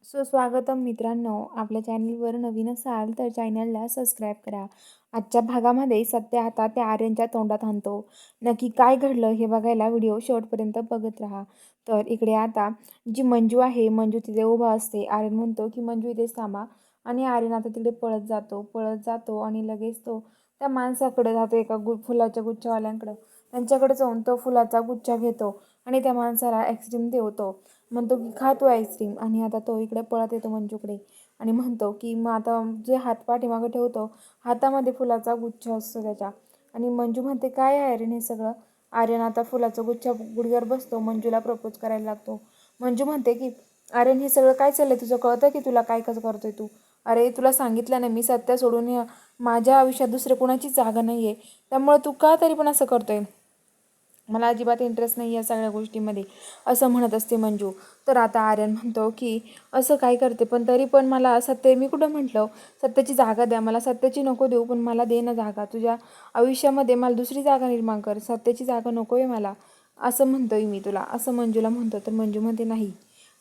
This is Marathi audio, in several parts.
सुस्वागतम मित्रांनो, आपल्या चॅनलवर नवीन असाल तर चॅनलला सबस्क्राईब करा. आजच्या भागामध्ये सत्य आता त्या आर्यनच्या तोंडात आणतो. नक्की काय घडलं हे बघायला व्हिडिओ शेवटपर्यंत बघत राहा. तर इकडे आता जी मंजू आहे, मंजू तिथे उभा असते. आर्यन म्हणतो की मंजू इथेच थांबा आणि आर्यन आता तिकडे पळत जातो आणि लगेच तो त्या माणसाकडे जातो, एका फुलाच्या गुच्छावाल्यांकडं. त्यांच्याकडे जाऊन तो फुलाचा गुच्छा घेतो आणि त्या माणसाला आईस्क्रीम देतो. म्हणतो की खा तू आईस्क्रीम. आणि आता तो इकडे पळत येतो मंजूकडे आणि म्हणतो की मग आता जे हात पाठीमागं ठेवतो, हातामध्ये फुलाचा गुच्छ असतो त्याच्या. आणि मंजू म्हणते काय आहे आर्यन हे सगळं. आर्यन आता फुलाचा गुच्छ गुडघ्यावर बसतो, मंजूला प्रपोज करायला लागतो. मंजू म्हणते की आर्यन हे सगळं काय चाललंय तुझं, कळतं की तुला काय कसं करतोय तू. अरे तुला सांगितलं ना मी, सत्य सोडून माझ्या आयुष्यात दुसरं कोणाची जागा नाही आहे, त्यामुळे तू का तरी पण असं करतोय. मला अजिबात इंटरेस्ट नाही या सगळ्या गोष्टींमध्ये, असं म्हणत असते मंजू. तर आता आर्यन म्हणतो की असं काय करते, पण तरी पण मला सत्य, मी कुठं म्हटलं सत्याची जागा द्या मला, सत्याची नको देऊ पण मला दे ना जागा तुझ्या आयुष्यामध्ये, मला दुसरी जागा निर्माण कर, सत्याची जागा नको आहे मला, असं म्हणतोय मी तुला, असं मंजूला म्हणतो. तर मंजू म्हणते नाही,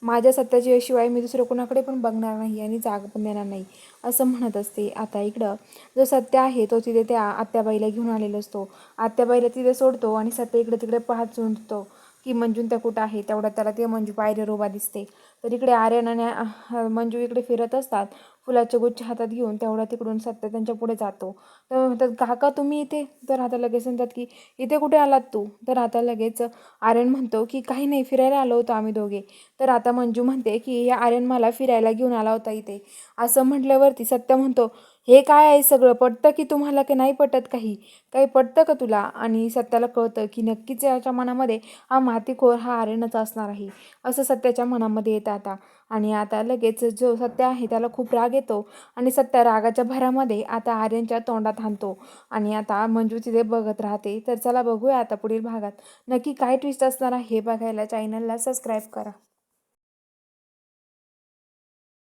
माझ्या सत्याच्या शिवाय मी दुसरं कोणाकडे पण बघणार नाही आणि जागा पण देणार नाही, असं म्हणत असते. आता इकडं जो सत्य आहे तो तिथे त्या आत्याबाईला घेऊन आलेला असतो. आत्याबाईला तिथे सोडतो आणि सत्य इकडे तिकडे पाहत सुटतो की मंजून त्या कुठं आहे. तेवढ्यात त्याला ते मंजू पायरीवर उभा दिसते. तर इकडे आर्यन आणि मंजू इकडे फिरत असतात फुलाचे गुच्छ हातात घेऊन. तेवढ्या तिकडून सत्य त्यांच्या पुढे जातो. तर म्हणतात काका तुम्ही इथे. तर आता लगेच म्हणतात की इथे कुठे आलात तू. तर आता लगेच आर्यन म्हणतो की काही नाही, फिरायला आलो होतो आम्ही दोघे. तर आता मंजू म्हणते की हे आर्यन मला फिरायला घेऊन आला होता इथे, असं म्हटल्यावरती सत्य म्हणतो हे काय आहे सगळं, पटतं की तुम्हाला की नाही पटत, काही पटतं का तुला. आणि सत्याला कळतं की नक्कीच याच्या मनामध्ये हा मातीखोर हा आर्यनच असणार आहे, असं सत्याच्या मनामध्ये येतं आता. आणि आता लगेच जो सत्य आहे त्याला खूप राग येतो आणि सत्य रागाच्या भरामध्ये आता आर्यनच्या तोंडात हाणतो. आणि आता मंजू तिथे बघत राहते. तर चला बघूया आता पुढील भागात नक्की काय ट्विस्ट असणार आहे हे बघायला चॅनलला सबस्क्राईब करा.